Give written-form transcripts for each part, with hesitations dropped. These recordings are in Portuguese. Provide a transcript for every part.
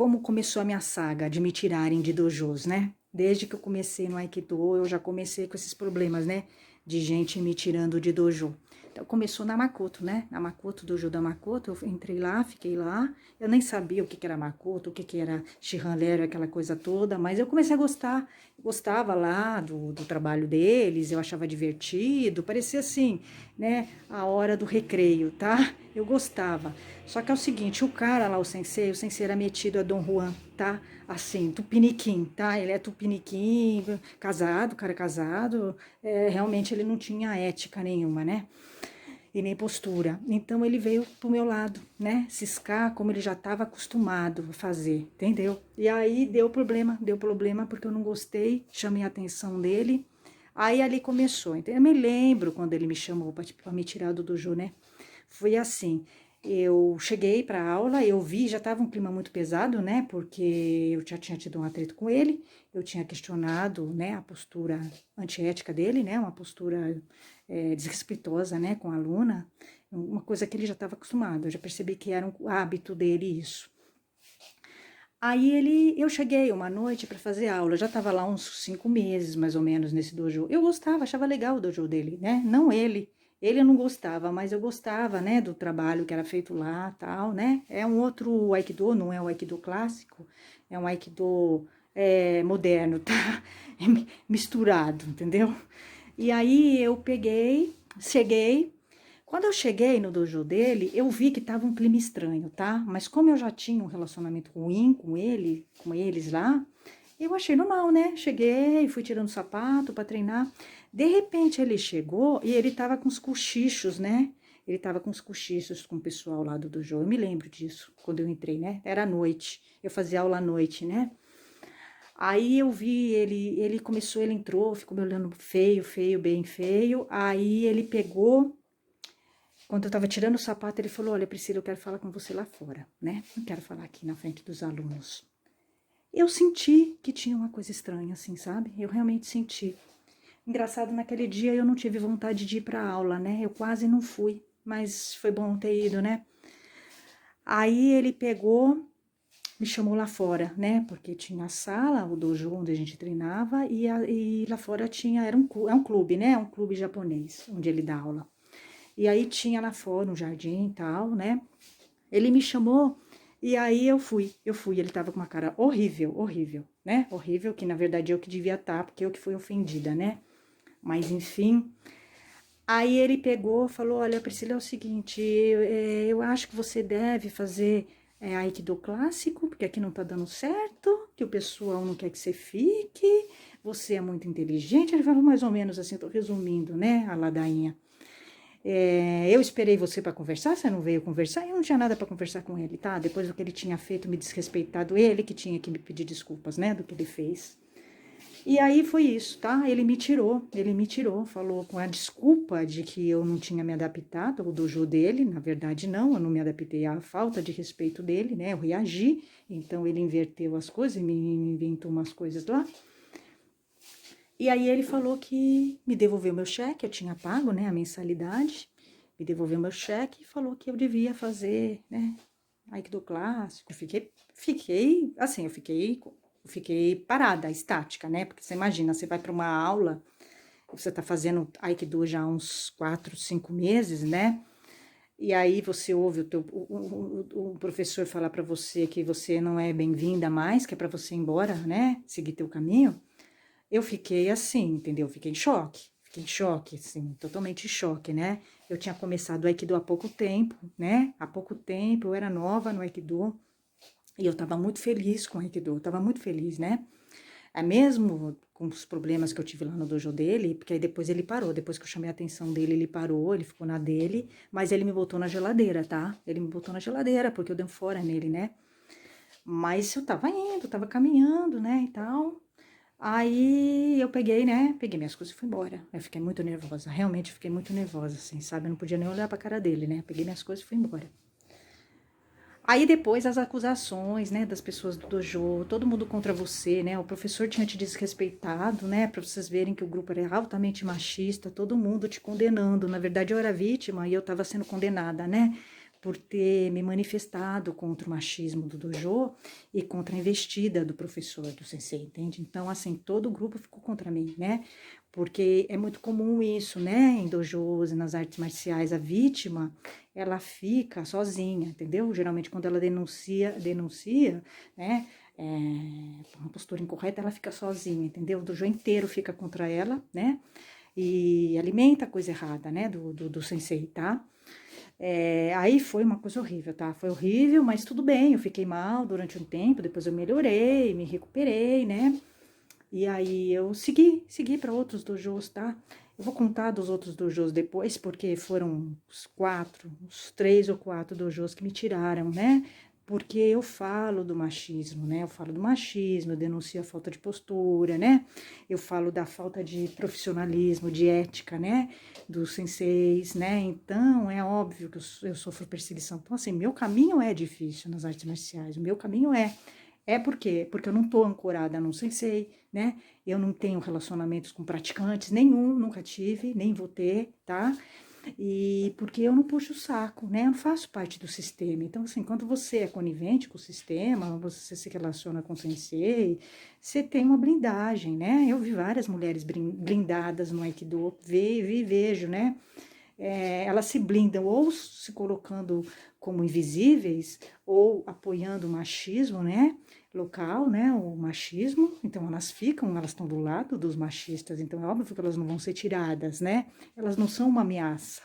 como começou a minha saga de me tirarem de dojos, né? Desde que eu comecei no Aikido, eu já comecei com esses problemas, né? De gente me tirando de dojo. Então, começou na Makoto, né? Na Makoto, dojo da Makoto, eu entrei lá, fiquei lá. Eu nem sabia o que era Makoto, o que era Shihan Rero, aquela coisa toda, mas eu comecei a gostar. Eu gostava lá do trabalho deles, eu achava divertido, parecia assim, né? A hora do recreio, tá? Eu gostava. Só que é o seguinte, o cara lá, o sensei era metido a Dom Juan, tá? Assim, tupiniquim, tá? Ele é tupiniquim, casado, cara casado, realmente ele não tinha ética nenhuma, né? E nem postura. Então ele veio pro meu lado, né? Ciscar como ele já estava acostumado a fazer, entendeu? E aí deu problema porque eu não gostei, chamei a atenção dele. Aí ali começou. Então eu me lembro quando ele me chamou para me tirar do dojo, né? Foi assim, eu cheguei para a aula, eu vi, já estava um clima muito pesado, né? Porque eu já tinha tido um atrito com ele, eu tinha questionado, né, a postura antiética dele, né? Uma postura desrespeitosa, né, com a aluna, uma coisa que ele já estava acostumado, eu já percebi que era um hábito dele isso. Aí eu cheguei uma noite para fazer aula, já estava lá uns 5 meses, mais ou menos, nesse dojo. Eu gostava, achava legal o dojo dele, né? Não ele eu não gostava, mas eu gostava, né, do trabalho que era feito lá, tal, né? É um outro Aikido, não é o Aikido clássico, é um Aikido moderno, tá? Misturado, entendeu? E aí eu cheguei. Quando eu cheguei no dojo dele, eu vi que tava um clima estranho, tá? Mas como eu já tinha um relacionamento ruim com ele, com eles lá, eu achei normal, né? Cheguei, fui tirando sapato para treinar. De repente ele chegou e ele tava com os cochichos, né? Ele tava com os cochichos com o pessoal lá do dojo. Eu me lembro disso, quando eu entrei, né? Era à noite. Eu fazia aula à noite, né? Aí eu vi ele entrou, ficou me olhando feio, feio, bem feio. Aí ele pegou, quando eu tava tirando o sapato, ele falou: Olha, Priscila, eu quero falar com você lá fora, né? Não quero falar aqui na frente dos alunos. Eu senti que tinha uma coisa estranha, assim, sabe? Eu realmente senti. Engraçado, naquele dia eu não tive vontade de ir pra aula, né? Eu quase não fui, mas foi bom ter ido, né? Aí ele pegou, me chamou lá fora, né? Porque tinha a sala, o dojo onde a gente treinava, e lá fora tinha, é um clube, né? É um clube japonês, onde ele dá aula. E aí tinha lá fora um jardim e tal, né? Ele me chamou e aí eu fui. Ele tava com uma cara horrível, horrível, né? Horrível, que na verdade eu que devia estar, porque eu que fui ofendida, né? Mas enfim. Aí ele pegou, falou: Olha, Priscila, é o seguinte, eu acho que você deve fazer Aikido clássico, porque aqui não tá dando certo, que o pessoal não quer que você fique, você é muito inteligente. Ele falou mais ou menos assim, tô resumindo, né, a ladainha. Eu esperei você para conversar, você não veio conversar, eu não tinha nada para conversar com ele, tá? Depois do que ele tinha feito, me desrespeitado, ele que tinha que me pedir desculpas, né, do que ele fez. E aí foi isso, tá? Ele me tirou, falou com a desculpa de que eu não tinha me adaptado ao dojo dele, na verdade não, eu não me adaptei à falta de respeito dele, né? Eu reagi, então ele inverteu as coisas e me inventou umas coisas lá. E aí ele falou que me devolveu meu cheque, eu tinha pago, né, a mensalidade, me devolveu meu cheque e falou que eu devia fazer, né, Aikido clássico. Assim, eu fiquei parada, estática, né, porque você imagina, você vai para uma aula, você tá fazendo Aikido já há uns 4, 5 meses, né, e aí você ouve o professor falar para você que você não é bem-vinda mais, que é para você ir embora, né, seguir teu caminho. Eu fiquei assim, entendeu? Fiquei em choque, assim, totalmente em choque, né? Eu tinha começado o Aikido há pouco tempo, né? Há pouco tempo, eu era nova no Aikido e eu tava muito feliz com o Aikido, eu tava muito feliz, né? Mesmo com os problemas que eu tive lá no dojo dele, porque aí depois ele parou, depois que eu chamei a atenção dele, ele parou, ele ficou na dele, mas ele me botou na geladeira, tá? Ele me botou na geladeira, porque eu dei um fora nele, né? Mas eu tava indo, tava caminhando, né, e tal. Aí eu peguei, né? Peguei minhas coisas e fui embora. Eu fiquei muito nervosa, realmente fiquei muito nervosa, assim, sabe? Eu não podia nem olhar pra cara dele, né? Peguei minhas coisas e fui embora. Aí depois as acusações, né, das pessoas do dojo, todo mundo contra você, né? O professor tinha te desrespeitado, né? Pra vocês verem que o grupo era altamente machista, todo mundo te condenando. Na verdade, eu era vítima e eu tava sendo condenada, né? por ter me manifestado contra o machismo do dojo e contra a investida do professor, do sensei, entende? Então, assim, todo o grupo ficou contra mim, né? Porque é muito comum isso, né? Em dojos e nas artes marciais, a vítima, ela fica sozinha, entendeu? Geralmente, quando ela denuncia, né? Uma postura incorreta, ela fica sozinha, entendeu? O dojo inteiro fica contra ela, né? E alimenta a coisa errada, né? Do sensei, tá? Aí foi uma coisa horrível, tá? Foi horrível, mas tudo bem, eu fiquei mal durante um tempo, depois eu melhorei, me recuperei, né? E aí eu segui para outros dojos, tá? Eu vou contar dos outros dojos depois, porque foram uns 3 ou 4 dojos que me tiraram, né? Porque eu falo do machismo, né? Eu falo do machismo, eu denuncio a falta de postura, né? Eu falo da falta de profissionalismo, de ética, né? Dos senseis, né? Então, é óbvio que eu sofro perseguição. Então, assim, meu caminho é difícil nas artes marciais, o meu caminho é. Por quê? Porque eu não tô ancorada num sensei, né? Eu não tenho relacionamentos com praticantes, nenhum, nunca tive, nem vou ter, tá? E porque eu não puxo o saco, né? Eu não faço parte do sistema. Então, assim, quando você é conivente com o sistema, você se relaciona com o sensei, você tem uma blindagem, né? Eu vi várias mulheres blindadas no Aikido, vejo, né? Elas se blindam ou se colocando como invisíveis ou apoiando o machismo, né? Local, né? O machismo. Então elas estão do lado dos machistas. Então é óbvio que elas não vão ser tiradas, né? Elas não são uma ameaça.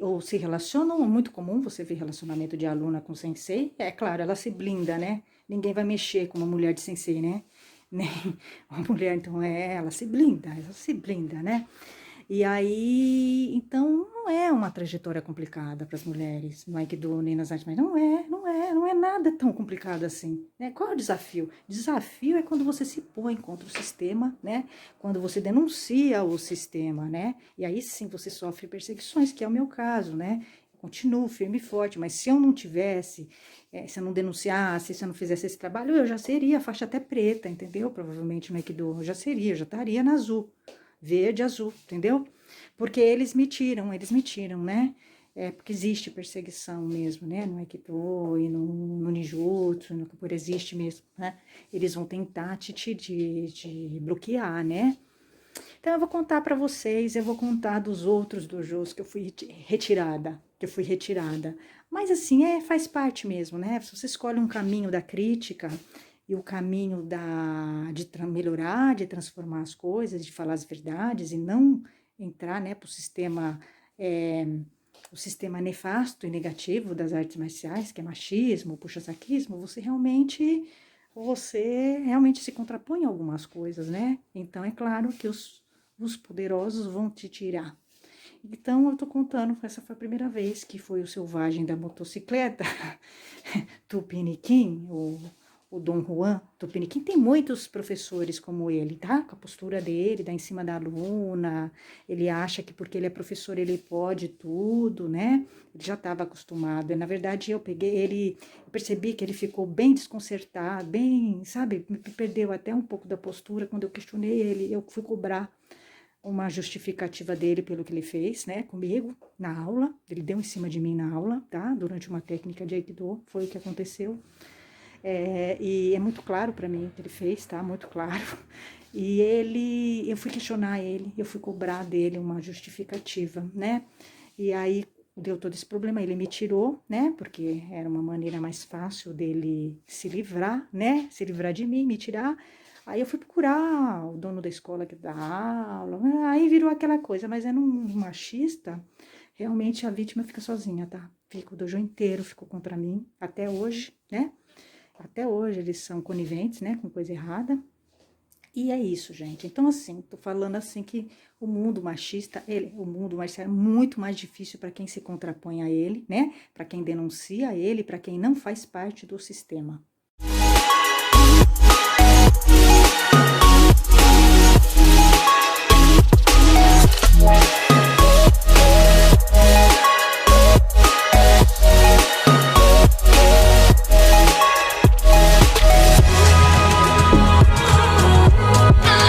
Ou se relacionam, é muito comum você ver relacionamento de aluna com sensei. É claro, ela se blinda, né? Ninguém vai mexer com uma mulher de sensei, né? Nem uma mulher, então ela se blinda, né? E aí, então, não é uma trajetória complicada para as mulheres no Aikido nem nas artes, mas não é nada tão complicado assim, né? Qual é o desafio? O desafio é quando você se põe contra o sistema, né? Quando você denuncia o sistema, né? E aí sim você sofre perseguições, que é o meu caso, né? Eu continuo firme e forte, mas se eu não tivesse, se eu não denunciasse, se eu não fizesse esse trabalho, eu já seria faixa até preta, entendeu? Provavelmente no Aikido, eu já estaria na azul. Verde, azul, entendeu? Porque eles me tiram, né? Porque existe perseguição mesmo, né? No Aikido e no Ninjutsu, no Kapoeira existe mesmo, né? Eles vão tentar te bloquear, né? Então eu vou contar para vocês, eu vou contar dos outros dojos que eu fui retirada. Mas assim, faz parte mesmo, né? Se você escolhe um caminho da crítica e o caminho de melhorar, de transformar as coisas, de falar as verdades e não entrar, né, para o sistema nefasto e negativo das artes marciais, que é machismo, puxa-saquismo, você realmente se contrapõe a algumas coisas, né? Então é claro que os poderosos vão te tirar. Então, eu tô contando, essa foi a primeira vez que foi o selvagem da motocicleta, Tupiniquim, o Dom Juan Tupiniquim. Tem muitos professores como ele, tá? Com a postura dele, dá em cima da aluna, ele acha que porque ele é professor ele pode tudo, né? Ele já estava acostumado. E, na verdade, eu percebi que ele ficou bem desconcertado, bem, sabe, me perdeu até um pouco da postura quando eu questionei ele, eu fui cobrar uma justificativa dele pelo que ele fez, né, comigo, na aula. Ele deu em cima de mim na aula, tá? Durante uma técnica de Aikido, foi o que aconteceu. E é muito claro para mim o que ele fez, tá? Muito claro. Eu fui questionar ele, eu fui cobrar dele uma justificativa, né? E aí deu todo esse problema, ele me tirou, né? Porque era uma maneira mais fácil dele se livrar, né? Se livrar de mim, me tirar. Aí eu fui procurar o dono da escola que dá aula, aí virou aquela coisa, mas é num machista, realmente a vítima fica sozinha, tá? O dojo inteiro ficou contra mim, até hoje, né? Até hoje eles são coniventes, né, com coisa errada. E é isso, gente. Então, assim, tô falando assim que o mundo machista, o mundo machista é muito mais difícil para quem se contrapõe a ele, né? Para quem denuncia ele, para quem não faz parte do sistema.